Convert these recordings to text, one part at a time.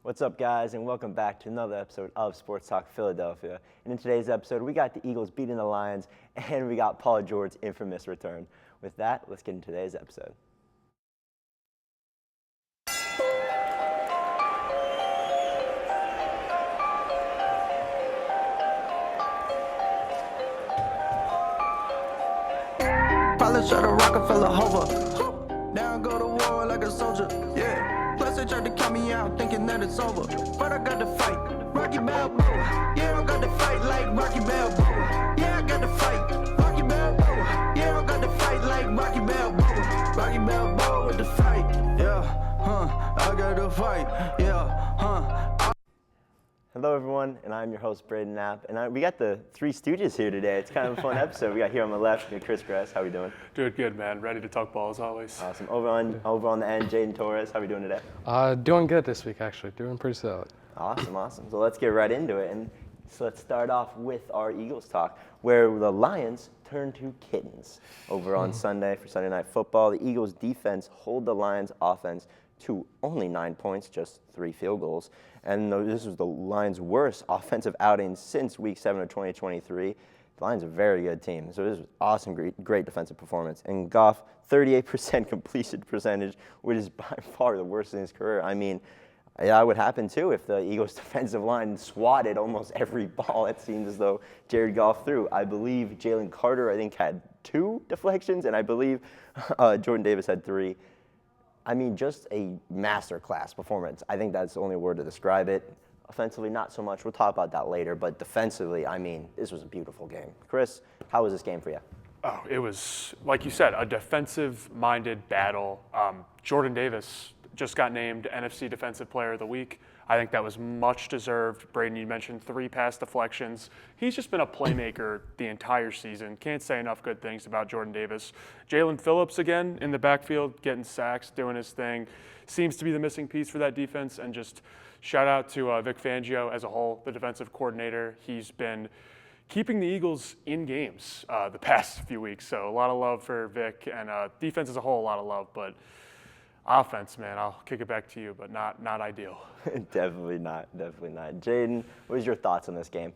What's up, guys, and welcome back to another episode of Sports Talk Philadelphia. And in today's episode, we got the Eagles beating the Lions, and we got Paul George's infamous return. With that, let's get into today's episode. Probably shot a Rockefeller hover. Now I go to war like a soldier. Yeah. Plus they tried to count me out, thinking that it's over. But I got to fight. Rocky Balboa. Yeah, I got to fight like Rocky Balboa. Yeah, I got to fight. Rocky Balboa. Yeah, I got to fight like Rocky Balboa. Rocky Balboa with the fight. Yeah, I got to fight. Yeah, Hello, everyone, and I'm your host, Braden Knapp. And we got the Three Stooges here today. It's kind of a fun episode. We got here on the left, we got Chris Grass. How we doing? Doing good, man. Ready to talk ball as always. Awesome. Over on the end, Jaden Torres. How we doing today? Doing good this week, actually. Doing pretty solid. Awesome. So let's get right into it. And so let's start off with our Eagles talk, where the Lions turn to kittens. Over on Sunday for Sunday Night Football, the Eagles defense hold the Lions offense to only 9 points, just 3 field goals. And this was the Lions' worst offensive outing since Week 7 of 2023. The Lions are a very good team. So this was awesome, great defensive performance. And Goff, 38% completion percentage, which is by far the worst in his career. I mean, that would happen too if the Eagles' defensive line swatted almost every ball. It seems as though Jared Goff threw. I believe Jalen Carter, had 2 deflections, and I believe Jordan Davis had 3. I mean, just a masterclass performance. I think that's the only word to describe it. Offensively, not so much. We'll talk about that later. But defensively, I mean, this was a beautiful game. Chris, how was this game for you? Oh, it was, like you said, a defensive-minded battle. Jordan Davis just got named NFC Defensive Player of the Week. I think that was much deserved. Braden, you mentioned 3 pass deflections. He's just been a playmaker the entire season. Can't say enough good things about Jordan Davis. Jalen Phillips, again, in the backfield, getting sacks, doing his thing. Seems to be the missing piece for that defense. And just shout out to Vic Fangio as a whole, the defensive coordinator. He's been keeping the Eagles in games the past few weeks. So a lot of love for Vic, and defense as a whole, a lot of love. But offense, man, I'll kick it back to you, but not ideal. Definitely not. Jaden, what was your thoughts on this game?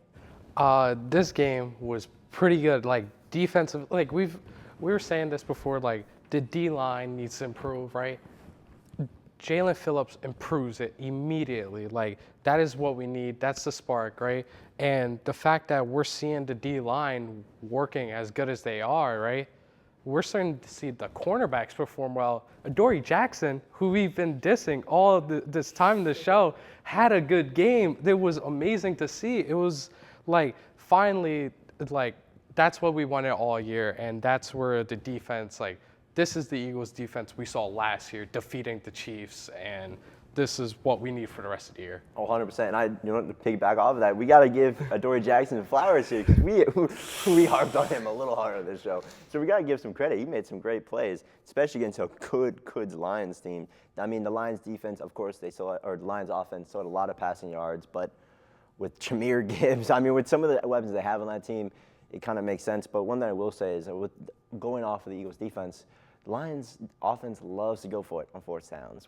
This game was pretty good. Like, defensive, like we were saying this before, like the D-line needs to improve, right? Jalen Phillips improves it immediately. Like, that is what we need. That's the spark, right? And the fact that we're seeing the D-line working as good as they are, right? We're starting to see the cornerbacks perform well. Adoree Jackson, who we've been dissing all this time in the show, had a good game. It was amazing to see. It was like, finally, like, that's what we wanted all year. And that's where the defense, like, this is the Eagles defense we saw last year, defeating the Chiefs. And this is what we need for the rest of the year. 100%. And to piggyback off of that, we got to give Adoree Jackson flowers here, because we harped on him a little hard on this show. So we got to give some credit. He made some great plays, especially against a good Lions team. I mean, the Lions defense, of course, the Lions offense saw a lot of passing yards, but with Jahmyr Gibbs, I mean, with some of the weapons they have on that team, it kind of makes sense. But one thing I will say is that with going off of the Eagles defense, the Lions offense loves to go for it on fourth downs,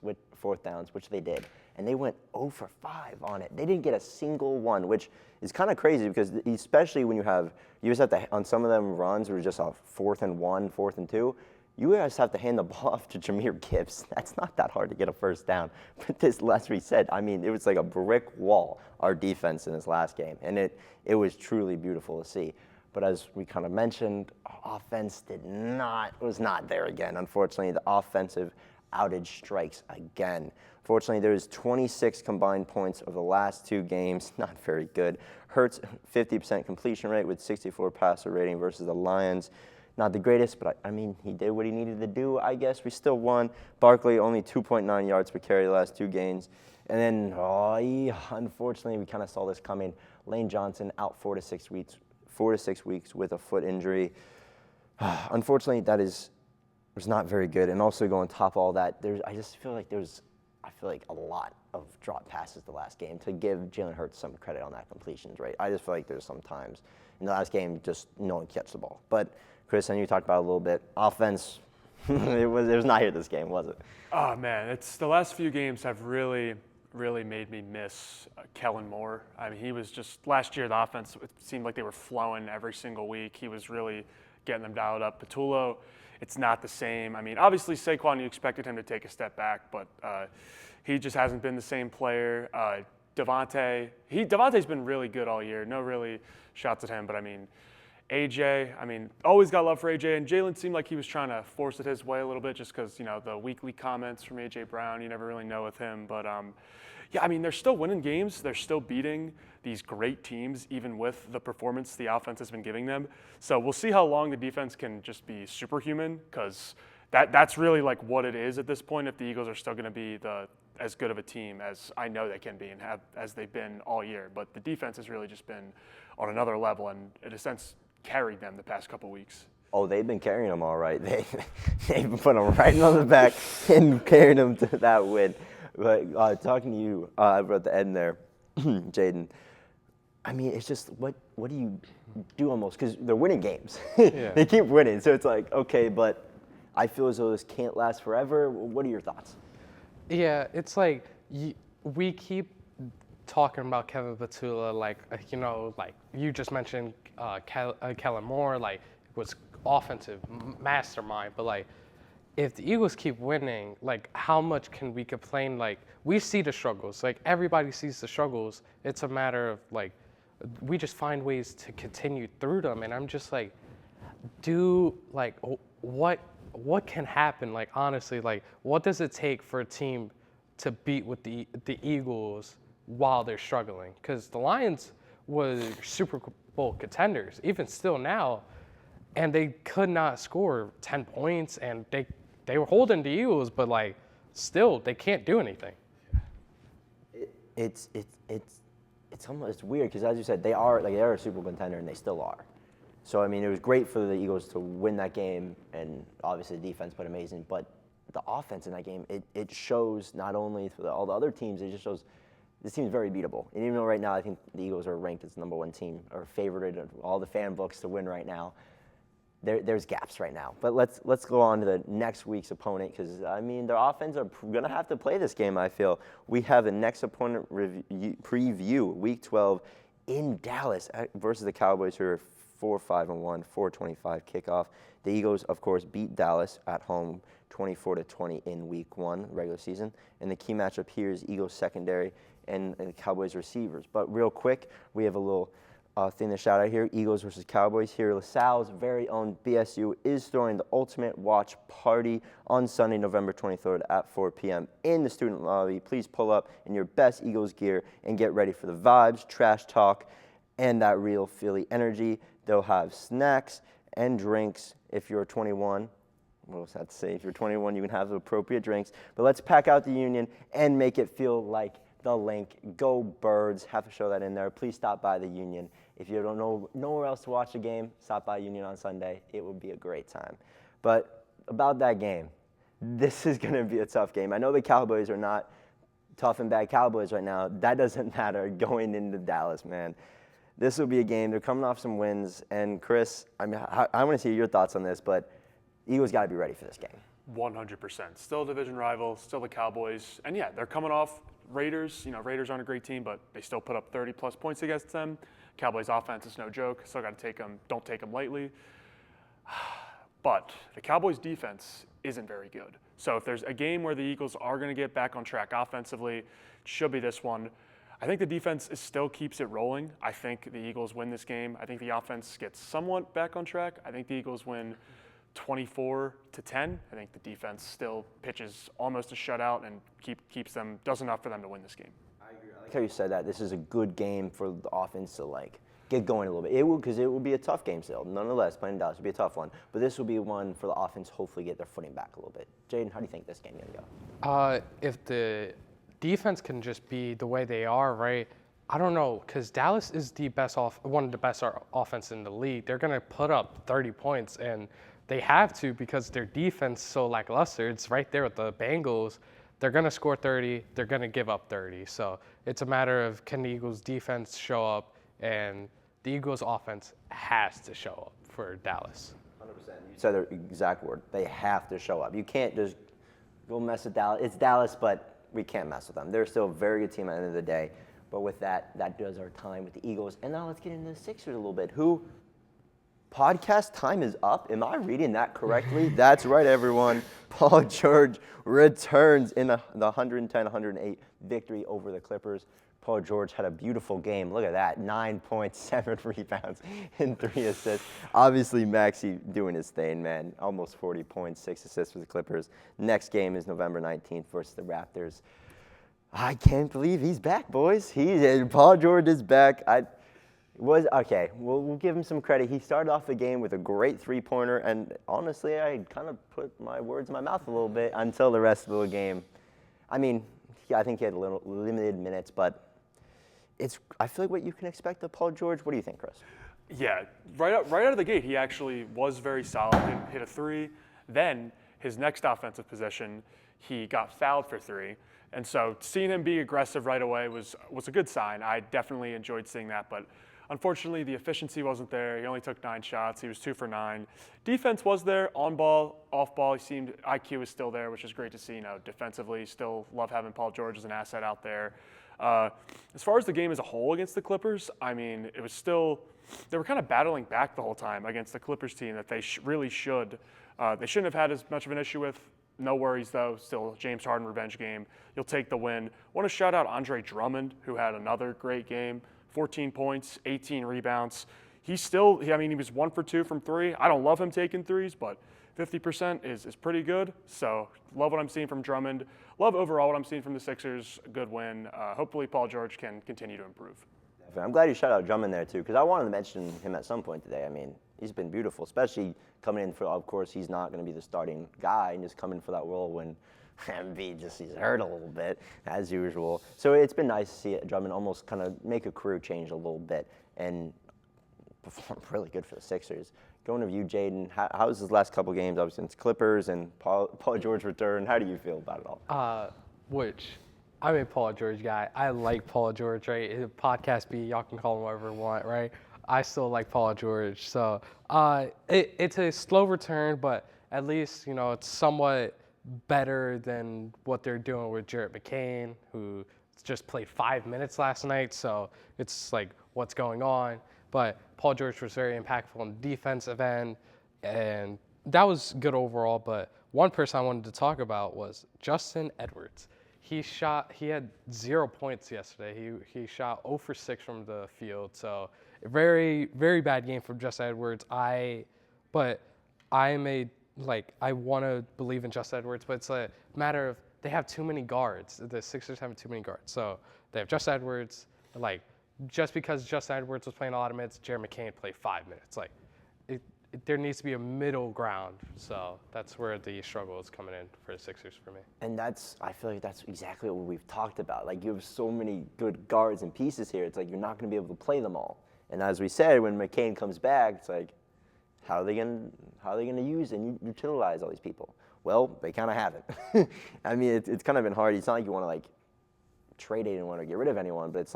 which they did. And they went 0 for 5 on it. They didn't get a single one, which is kind of crazy, because especially when you just have to, on some of them runs where it's just a 4th and 1, 4th and 2, you guys have to hand the ball off to Jahmyr Gibbs. That's not that hard to get a first down. But this, last we said, I mean, it was like a brick wall, our defense in this last game. And it was truly beautiful to see. But as we kind of mentioned, offense was not there again. Unfortunately, the offensive outage strikes again. Fortunately, there's 26 combined points of the last 2 games. Not very good. Hurts 50% completion rate with 64 passer rating versus the Lions. Not the greatest, but I mean, he did what he needed to do. I guess we still won. Barkley only 2.9 yards per carry the last 2 games. And then, unfortunately, we kind of saw this coming. Lane Johnson out 4 to 6 weeks with a foot injury. Unfortunately, was not very good. And also, go on top of all that, I feel like a lot of drop passes the last game, to give Jalen Hurts some credit on that completions rate. I just feel like there's some times in the last game just no one catch the ball. But Chris, I know you talked about it a little bit. Offense, it was not here this game, was it? Oh, man, it's the last few games have really really made me miss Kellen Moore. I mean, he was just last year. The offense, it seemed like they were flowing every single week. He was really getting them dialed up. Patullo, it's not the same. I mean, obviously Saquon, you expected him to take a step back, but he just hasn't been the same player. Devontae's been really good all year. No really shots at him, but I mean, AJ, always got love for AJ, and Jalen seemed like he was trying to force it his way a little bit just because, the weekly comments from AJ Brown, you never really know with him. But, they're still winning games. They're still beating these great teams, even with the performance the offense has been giving them. So we'll see how long the defense can just be superhuman, because that's really like what it is at this point if the Eagles are still going to be as good of a team as I know they can be and as they've been all year. But the defense has really just been on another level and, in a sense, carried them the past couple weeks. Oh, they've been carrying them all right. They've been putting them right on the back and carrying them to that win. But talking to you, at the end there, Jaden, it's just what do you do almost? Because they're winning games. Yeah. They keep winning. So it's like, okay, but I feel as though this can't last forever. What are your thoughts? Yeah, it's like we keep talking about Kevin Patullo, like you just mentioned Kellen Moore, was offensive mastermind. But if the Eagles keep winning, how much can we complain? We see the struggles. Everybody sees the struggles. It's a matter of we just find ways to continue through them. And I'm just what can happen? Honestly, what does it take for a team to beat with the Eagles while they're struggling? Because the Lions were Super Bowl contenders, even still now, and they could not score 10 points, and they were holding the Eagles, but still they can't do anything. It's almost weird because, as you said, they are a Super Bowl contender and they still are. So it was great for the Eagles to win that game, and obviously the defense played amazing, but the offense in that game, it shows not only for all the other teams, it just shows this team's very beatable. And even though right now I think the Eagles are ranked as the number one team or favored in all the fan books to win right now, there's gaps right now. But let's go on to the next week's opponent, because their offense are going to have to play this game. I feel we have the next opponent preview, Week 12 in Dallas versus the Cowboys, who are 4-5-1, 4:25 kickoff. The Eagles, of course, beat Dallas at home 24-20 in Week 1 regular season, and the key matchup here is Eagles secondary and the Cowboys receivers. But real quick, we have a little thing to shout out here. Eagles versus Cowboys here. LaSalle's very own BSU is throwing the ultimate watch party on Sunday, November 23rd at 4 p.m. in the student lobby. Please pull up in your best Eagles gear and get ready for the vibes, trash talk, and that real Philly energy. They'll have snacks and drinks if you're 21. What else I have to say? If you're 21, you can have the appropriate drinks. But let's pack out the Union and make it feel like the Link. Go Birds. Have to show that in there. Please stop by the Union. If you don't know nowhere else to watch a game, stop by Union on Sunday. It would be a great time. But about that game, this is going to be a tough game. I know the Cowboys are not tough and bad Cowboys right now. That doesn't matter going into Dallas, man. This will be a game. They're coming off some wins. And Chris, I want to see your thoughts on this, but Eagles got to be ready for this game. 100%. Still a division rival, still the Cowboys. And yeah, they're coming off Raiders. Raiders aren't a great team, but they still put up 30-plus points against them. Cowboys offense is no joke. Still got to take them. Don't take them lightly. But the Cowboys defense isn't very good. So if there's a game where the Eagles are going to get back on track offensively, it should be this one. I think the defense still keeps it rolling. I think the Eagles win this game. I think the offense gets somewhat back on track. I think the Eagles win 24-10. I think the defense still pitches almost a shutout and does enough for them to win this game. I agree. I like how you said that. This is a good game for the offense to get going a little bit. Because it will be a tough game still. Nonetheless, playing Dallas will be a tough one. But this will be one for the offense hopefully get their footing back a little bit. Jaden, how do you think this game is going to go? If the defense can just be the way they are, right? I don't know, because Dallas is one of the best offense in the league. They're going to put up 30 points, and they have to because their defense is so lackluster. It's right there with the Bengals. They're going to score 30. They're going to give up 30. So it's a matter of can the Eagles' defense show up, and the Eagles' offense has to show up for Dallas. 100%. You said the exact word. They have to show up. You can't just go mess with Dallas. It's Dallas, but we can't mess with them. They're still a very good team at the end of the day. But with that does our time with the Eagles. And now let's get into the Sixers a little bit. Podcast time is up. Am I reading that correctly? That's right, everyone. Paul George returns in the 110-108 victory over the Clippers. Paul George had a beautiful game. Look at that, 9.7 rebounds and 3 assists. Obviously, Maxey doing his thing, man. Almost 40 points, 6 assists for the Clippers. Next game is November 19th versus the Raptors. I can't believe he's back, boys. Paul George is back. We'll give him some credit. He started off the game with a great three-pointer, and honestly, I kind of put my words in my mouth a little bit until the rest of the game. I mean, I think he had limited minutes, but I feel like what you can expect of Paul George. What do you think, Chris? Yeah, right out of the gate, he actually was very solid. Hit a 3. Then his next offensive possession, he got fouled for 3. And so seeing him be aggressive right away was a good sign. I definitely enjoyed seeing that, but unfortunately the efficiency wasn't there. He only took 9 shots. He was 2 for 9. Defense was there, on ball, off ball. IQ was still there, which is great to see. Defensively, still love having Paul George as an asset out there. As far as the game as a whole against the Clippers, I mean, it was still, they were kind of battling back the whole time against the Clippers team that they really should. They shouldn't have had as much of an issue with. No worries, though. Still, James Harden revenge game. You'll take the win. Want to shout out Andre Drummond, who had another great game. 14 points, 18 rebounds. He was 1 for 2 from 3. I don't love him taking threes, but 50% is pretty good. So love what I'm seeing from Drummond. Love overall what I'm seeing from the Sixers. A good win. Hopefully Paul George can continue to improve. I'm glad you shout out Drummond there, too, because I wanted to mention him at some point today. I mean, he's been beautiful, especially coming in for, of course, he's not going to be the starting guy and just coming for that role when Embiid he's hurt a little bit, as usual. So it's been nice to see Drummond almost kind of make a career change a little bit and perform really good for the Sixers. Going to you, Jaden, how's his last couple games, obviously, since Clippers and Paul George return? How do you feel about it all? I'm a Paul George guy. I like Paul George, right? Podcast B, y'all can call him whatever you want, right? I still like Paul George. So it's a slow return, but at least, it's somewhat better than what they're doing with Jarrett McCain, who just played 5 minutes last night. So it's like, what's going on? But Paul George was very impactful on the defensive end, and that was good overall. But one person I wanted to talk about was Justin Edwards. He had 0 points yesterday. He shot 0 for 6 from the field. So a very, very bad game from Justin Edwards. I want to believe in Justin Edwards, but it's a matter of they have too many guards. The Sixers have too many guards. So they have Justin Edwards. Just because Justin Edwards was playing a lot of minutes, Jerry McCain played 5 minutes. There needs to be a middle ground. So that's where the struggle is coming in for the Sixers for me. And I feel like that's exactly what we've talked about. You have so many good guards and pieces here. It's you're not going to be able to play them all. And as we said, when McCain comes back, it's how are they going to use and utilize all these people? Well, they kind of haven't. I mean, it's kind of been hard. It's not like you want to trade it and want to get rid of anyone, but it's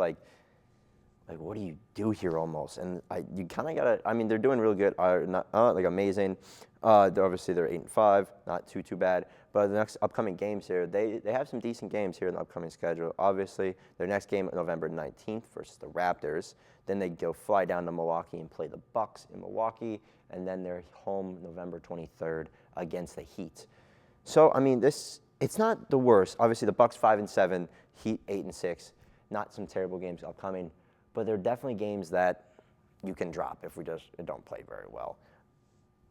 what do you do here almost? And you kind of gotta. I mean, they're doing really good. Not amazing. They're 8-5, not too bad. But the next upcoming games here, they have some decent games here in the upcoming schedule. Obviously, their next game November 19th versus the Raptors. Then they fly down to Milwaukee and play the Bucks in Milwaukee, and then they're home November 23rd against the Heat. So I mean, it's not the worst. Obviously, the Bucks 5-7, Heat 8-6. Not some terrible games upcoming. But they're definitely games that you can drop if we just don't play very well.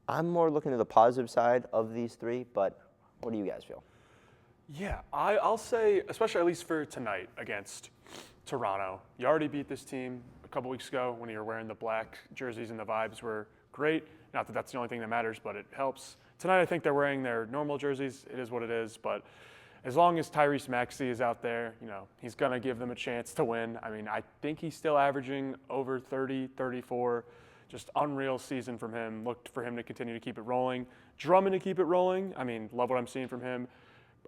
I'm more looking at the positive side of these three, but what do you guys feel? Yeah, I'll say, especially at least for tonight against Toronto, you already beat this team a couple weeks ago when you were wearing the black jerseys and the vibes were great. Not that that's the only thing that matters, but it helps. Tonight I think they're wearing their normal jerseys. It is what it is, but as long as Tyrese Maxey is out there, he's going to give them a chance to win. I mean, I think he's still averaging over 30, 34. Just unreal season from him. Looked for him to continue to keep it rolling. Drummond to keep it rolling. I mean, love what I'm seeing from him.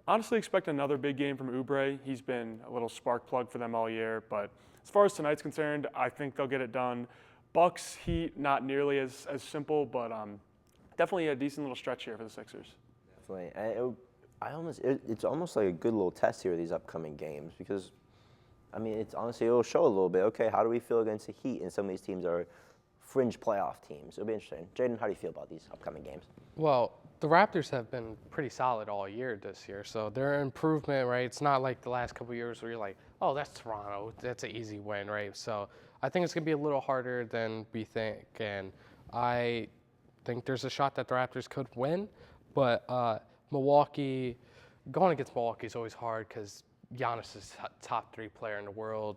Honestly, expect another big game from Oubre. He's been a little spark plug for them all year. But as far as tonight's concerned, I think they'll get it done. Bucks, Heat, not nearly as simple, but definitely a decent little stretch here for the Sixers. Definitely. It's almost like a good little test here, these upcoming games, because, I mean, it's honestly, it'll show a little bit, okay, how do we feel against the Heat? And some of these teams are fringe playoff teams. It'll be interesting. Jaden, how do you feel about these upcoming games? Well, the Raptors have been pretty solid all year this year, so their improvement, right? It's not like the last couple of years where you're like, oh, that's Toronto, that's an easy win, right? So I think it's going to be a little harder than we think, and I think there's a shot that the Raptors could win, but Milwaukee, going against Milwaukee is always hard because Giannis is top 3 player in the world.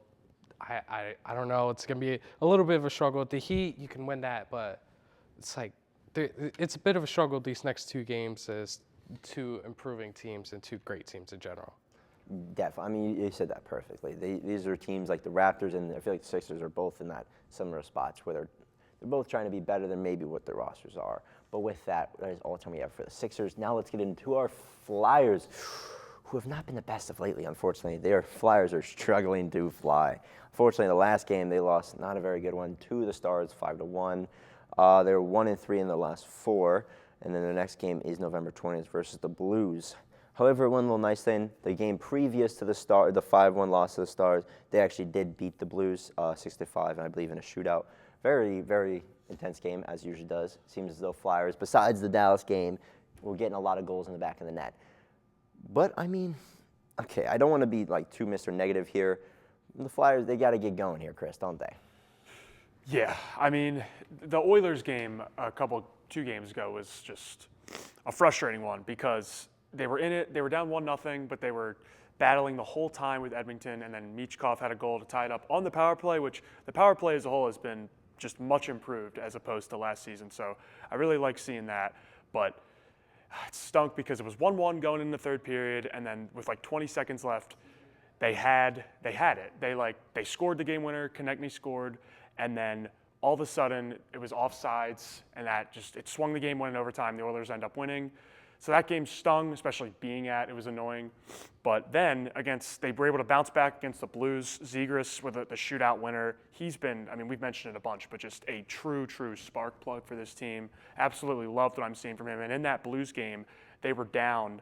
I don't know. It's going to be a little bit of a struggle. With the Heat, you can win that, but it's like it's a bit of a struggle these next 2 games as 2 improving teams and 2 great teams in general. Definitely. I mean, you said that perfectly. These are teams like the Raptors, and I feel like the Sixers are both in that similar spots where they're both trying to be better than maybe what their rosters are. But with that is all the time we have for the Sixers. Now let's get into our Flyers, who have not been the best of lately, unfortunately. Their Flyers are struggling to fly. Unfortunately, the last game they lost, not a very good one, to the Stars, 5-1. They're 1-3 in the last 4, and then their next game is November 20th versus the Blues. However, one little nice thing, the game previous to the 5-1 loss to the Stars, they actually did beat the Blues 6-5, and I believe in a shootout. Very, very intense game, as usually does. Seems as though Flyers, besides the Dallas game, were getting a lot of goals in the back of the net. But, I mean, okay, I don't want to be like too Mr. Negative here. The Flyers, they got to get going here, Chris, don't they? Yeah, I mean, the Oilers game 2 games ago was just a frustrating one because they were in it. They were down 1-0, but they were battling the whole time with Edmonton, and then Michkov had a goal to tie it up on the power play, which the power play as a whole has been just much improved as opposed to last season. So I really like seeing that, but it stunk because it was 1-1 going into the third period, and then with like 20 seconds left, they had it. They scored the game winner. Konechny scored, and then all of a sudden it was offsides, and it swung the game winning overtime. The Oilers end up winning. So that game stung, especially being it was annoying. But then they were able to bounce back against the Blues. Zegras with the shootout winner. He's been, I mean, we've mentioned it a bunch, but just a true spark plug for this team. Absolutely loved what I'm seeing from him. And in that Blues game, they were down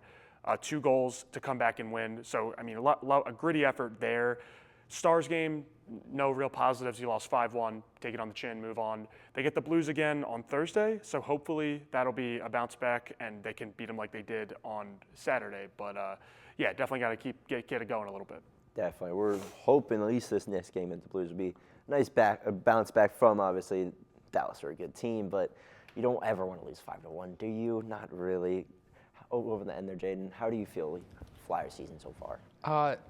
2 goals to come back and win. So, I mean, a gritty effort there. Stars game, no real positives. You lost 5-1, take it on the chin, move on. They get the Blues again on Thursday, so hopefully that'll be a bounce back and they can beat them like they did on Saturday. But yeah, definitely got to get it going a little bit. Definitely. We're hoping at least this next game at the Blues will be a nice bounce back from, obviously, Dallas are a good team, but you don't ever want to lose 5-1, do you? Not really. Over the end there, Jaden, how do you feel Flyer season so far?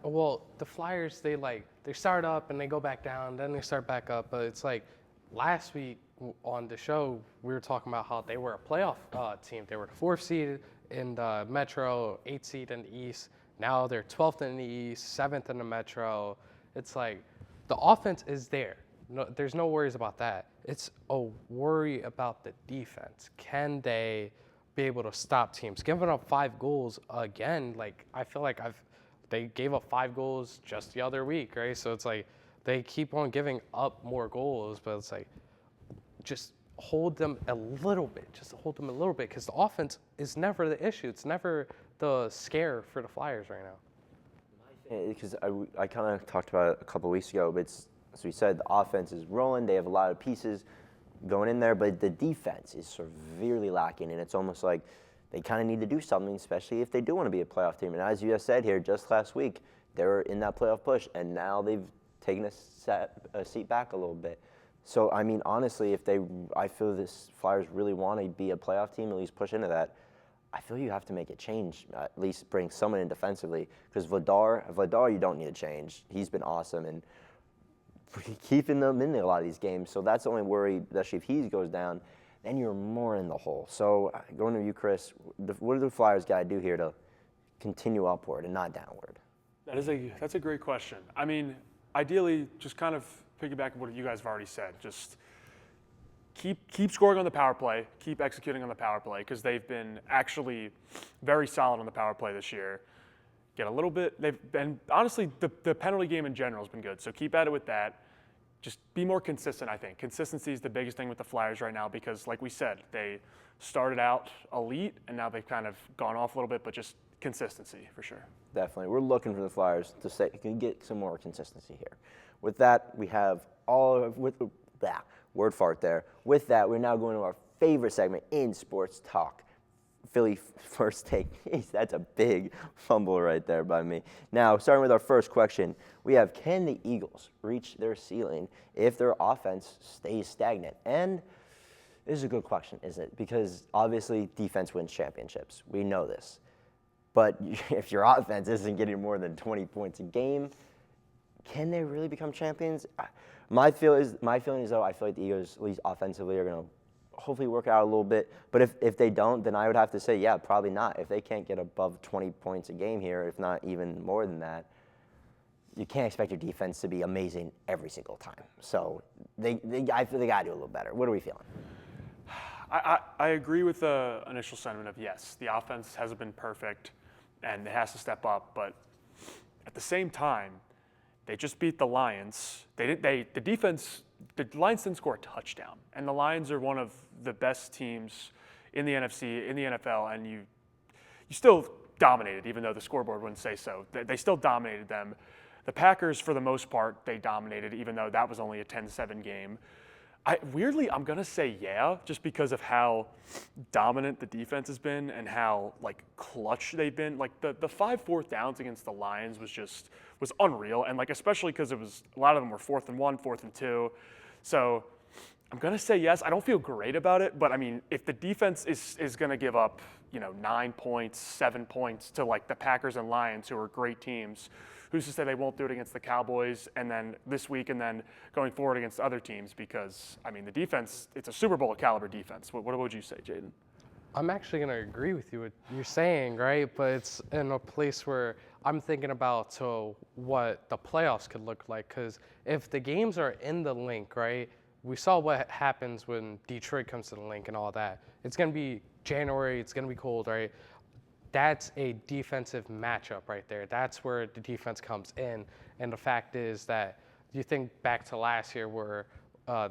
Well, the Flyers, they start up and they go back down, then they start back up. But it's like last week on the show, we were talking about how they were a playoff team. They were the 4th seed in the Metro, 8th seed in the East. Now they're 12th in the East, 7th in the Metro. It's like the offense is there. No, there's no worries about that. It's a worry about the defense. Can they be able to stop teams? Giving up 5 goals again, like I feel like they gave up 5 goals just the other week, right? So it's like they keep on giving up more goals, but it's like just hold them a little bit, because the offense is never the issue. It's never the scare for the Flyers right now. Because I kind of talked about it a couple of weeks ago, but as we said, the offense is rolling. They have a lot of pieces going in there, but the defense is severely lacking, and it's almost like they kind of need to do something, especially if they do want to be a playoff team. And as you just said here, just last week, they were in that playoff push, and now they've taken a seat back a little bit. So, I mean, honestly, I feel this Flyers really want to be a playoff team, at least push into that, I feel you have to make a change, at least bring someone in defensively, because Vladar, you don't need a change. He's been awesome, and keeping them in a lot of these games. So that's the only worry, especially if he goes down, then you're more in the hole. So going to you, Chris, what do the Flyers got to do here to continue upward and not downward? That's a great question. I mean, ideally, just kind of piggyback on what you guys have already said. Just keep scoring on the power play, keep executing on the power play, because they've been actually very solid on the power play this year. Get a little bit, and honestly, the penalty game in general has been good. So keep at it with that. Just be more consistent, I think. Consistency is the biggest thing with the Flyers right now because, like we said, they started out elite, and now they've kind of gone off a little bit, but just consistency for sure. Definitely. We're looking for the Flyers to say can get some more consistency here. With that, we have all of that word fart there. With that, we're now going to our favorite segment in Sports Talk. Philly first take. Jeez, that's a big fumble right there by me. Now, starting with our first question, we have, can the Eagles reach their ceiling if their offense stays stagnant? And this is a good question, isn't it? Because obviously defense wins championships. We know this. But if your offense isn't getting more than 20 points a game, can they really become champions? My feeling is, though, I feel like the Eagles, at least offensively, are going to hopefully work out a little bit. But if they don't, then I would have to say, yeah, probably not. If they can't get above 20 points a game here, if not even more than that, you can't expect your defense to be amazing every single time. So I feel they got to do a little better. What are we feeling? I agree with the initial sentiment of yes, the offense hasn't been perfect and it has to step up. But at the same time, they just beat the Lions. The Lions didn't score a touchdown. And the Lions are one of the best teams in the NFC, in the NFL, and you still dominated, even though the scoreboard wouldn't say so. They still dominated them. The Packers, for the most part, they dominated, even though that was only a 10-7 game. Weirdly, I'm going to say yeah, just because of how dominant the defense has been and how, clutch they've been. The 5 fourth downs against the Lions was unreal, and, especially because it was a lot of them were 4th and 1, 4th and 2. So I'm going to say yes. I don't feel great about it, but, I mean, if the defense is going to give up, 9 points, 7 points to, the Packers and Lions, who are great teams, who's to say they won't do it against the Cowboys and then this week and then going forward against other teams? Because, I mean, the defense, it's a Super Bowl caliber defense. What would you say, Jaden? I'm actually going to agree with you what you're saying, right? But it's in a place where I'm thinking about what the playoffs could look like. Because if the games are in the link, right, we saw what happens when Detroit comes to the link and all that. It's going to be January. It's going to be cold, right? That's a defensive matchup right there. That's where the defense comes in. And the fact is that you think back to last year where, I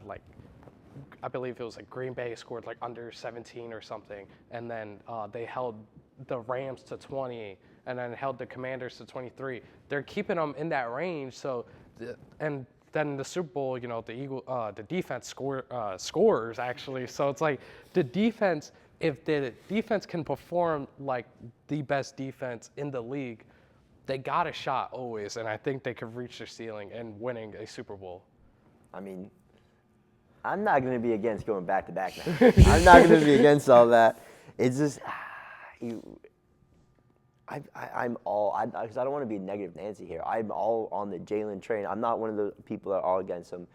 believe it was Green Bay scored under 17 or something, and then they held the Rams to 20, and then held the Commanders to 23. They're keeping them in that range. So, and then in the Super Bowl, the defense scores actually. So it's the defense. If the defense can perform like the best defense in the league, they got a shot always, and I think they could reach their ceiling and winning a Super Bowl. I mean, I'm not going to be against going back-to-back now. I'm not going to be against all that. It's just, I'm all, because I don't want to be negative Nancy here. I'm all on the Jalen train. I'm not one of the people that are all against him.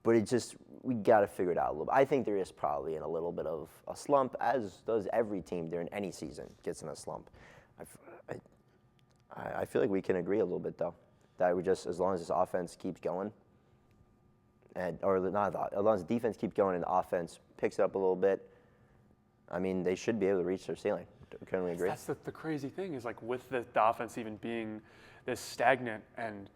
But it's just, we got to figure it out a little bit. I think there is probably in a little bit of a slump, as does every team during any season gets in a slump. I feel like we can agree a little bit, though, that we just, as long as this offense keeps going, as long as the defense keeps going and the offense picks it up a little bit, I mean, they should be able to reach their ceiling. Couldn't we agree? That's the crazy thing is, with the offense even being this stagnant and,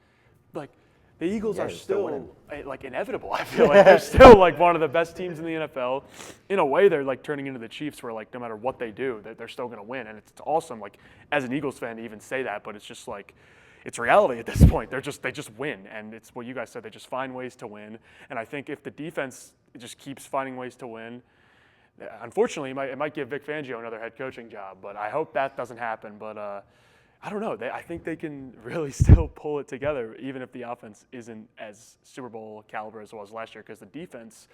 the Eagles are still inevitable. I feel like they're still one of the best teams in the NFL. In a way, they're turning into the Chiefs, where no matter what they do, they're still going to win, and it's awesome. As an Eagles fan, to even say that, but it's just it's reality at this point. They just win, and it's what you guys said. They just find ways to win, and I think if the defense just keeps finding ways to win, unfortunately, it might give Vic Fangio another head coaching job. But I hope that doesn't happen. But I don't know. I think they can really still pull it together, even if the offense isn't as Super Bowl caliber as it was last year, because the defense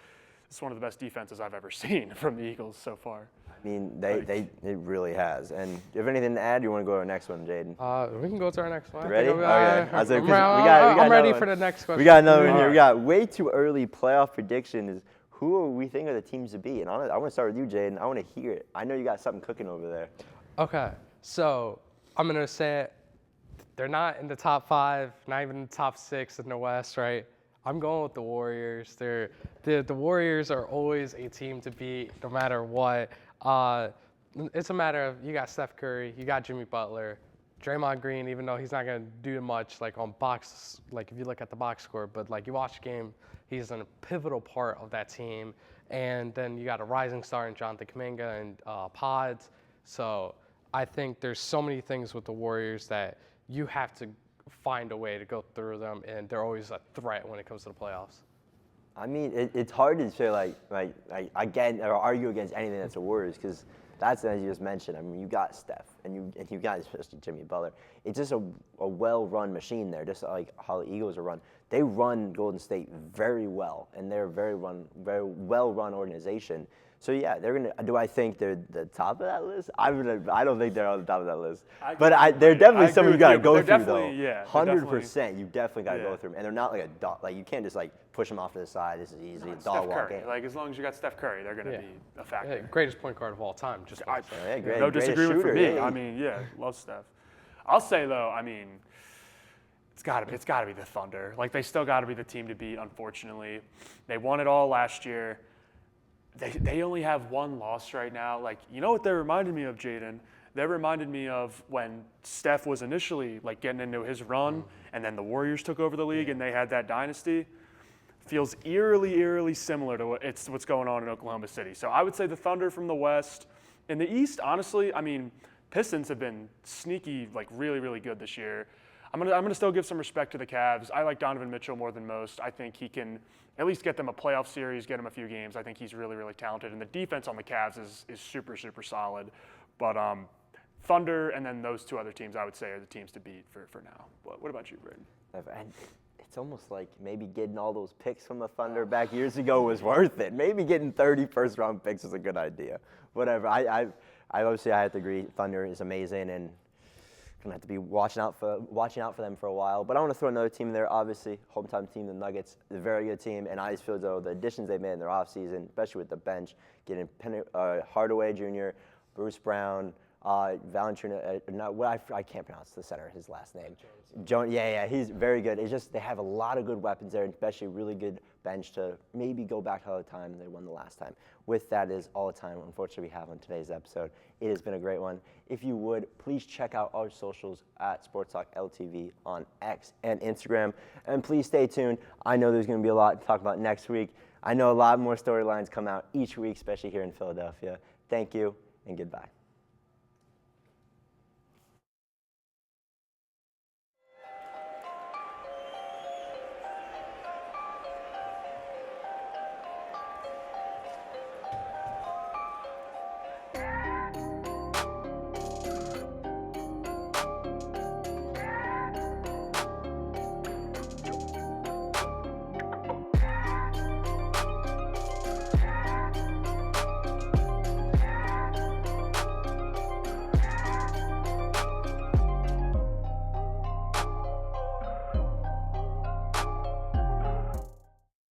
is one of the best defenses I've ever seen from the Eagles so far. I mean, it really has. And do you have anything to add? Or you want to go to our next one, Jaden? We can go to our next one. You ready? Okay. I'm ready for the next question. We got another one here. We got way too early playoff prediction. Is who we think are the teams to beat? And I want to start with you, Jaden. I want to hear it. I know you got something cooking over there. Okay, so I'm going to say it. They're not in the top 5, not even in the top 6 in the West, right? I'm going with the Warriors. The Warriors are always a team to beat no matter what. It's a matter of you got Steph Curry, you got Jimmy Butler, Draymond Green, even though he's not going to do much on box, if you look at the box score, but you watch the game, he's a pivotal part of that team. And then you got a rising star in Jonathan Kuminga and Pods. So I think there's so many things with the Warriors that you have to find a way to go through them, and they're always a threat when it comes to the playoffs. I mean, it's hard to say like again or argue against anything that's the Warriors because that's as you just mentioned. I mean, you got Steph and you got especially Jimmy Butler. It's just a well-run machine there, just like how the Eagles are run. They run Golden State very well, and they're a very well-run organization. So yeah, they're gonna. Do I think they're the top of that list? I don't think they're on the top of that list. They're definitely someone you gotta go through though. Yeah, 100%. You definitely gotta go through them, and they're not like a dog. Like you can't just like push them off to the side. This is easy. No, dog Steph walk Curry. in. Like as long as you got Steph Curry, they're gonna be a factor. Yeah, greatest point guard of all time. Just no greatest disagreement shooter, for me. yeah. I mean, yeah, love Steph. I'll say though, I mean, it's gotta be the Thunder. Like they still gotta be the team to beat. Unfortunately, they won it all last year. They only have one loss right now. Like, you know what they reminded me of, Jaden? They reminded me of when Steph was initially like getting into his run, and then the Warriors took over the league and they had that dynasty. Feels eerily similar to what's going on in Oklahoma City. So I would say the Thunder from the West. In the East, honestly, I mean, Pistons have been sneaky, like really good this year. I'm gonna still give some respect to the Cavs. I like Donovan Mitchell more than most. I think he can at least get them a playoff series, get them a few games. I think he's really talented, and the defense on the Cavs is super solid. But Thunder and then those two other teams, I would say, are the teams to beat for now. What about you, Braden? And it's almost like maybe getting all those picks from the Thunder back years ago was worth it. Maybe getting 30 first-round picks is a good idea. Whatever. I obviously I have to agree. Thunder is amazing, and gonna have to be watching out for them for a while. But I want to throw another team there. Obviously, hometown team, the Nuggets, a very good team. And I just feel as though the additions they made in their offseason, especially with the bench, getting Hardaway Jr., Bruce Brown, Valentina. I can't pronounce the center, his last name. Jones. Yeah, he's very good. It's just they have a lot of good weapons there, and especially a really good bench to maybe go back to the time they won the last time. With that is all the time, unfortunately, we have on today's episode. It has been a great one. If you would, please check out our socials at SportsTalk LTV on X and Instagram, and please stay tuned. I know there's going to be a lot to talk about next week. I know a lot more storylines come out each week, especially here in Philadelphia. Thank you, and goodbye.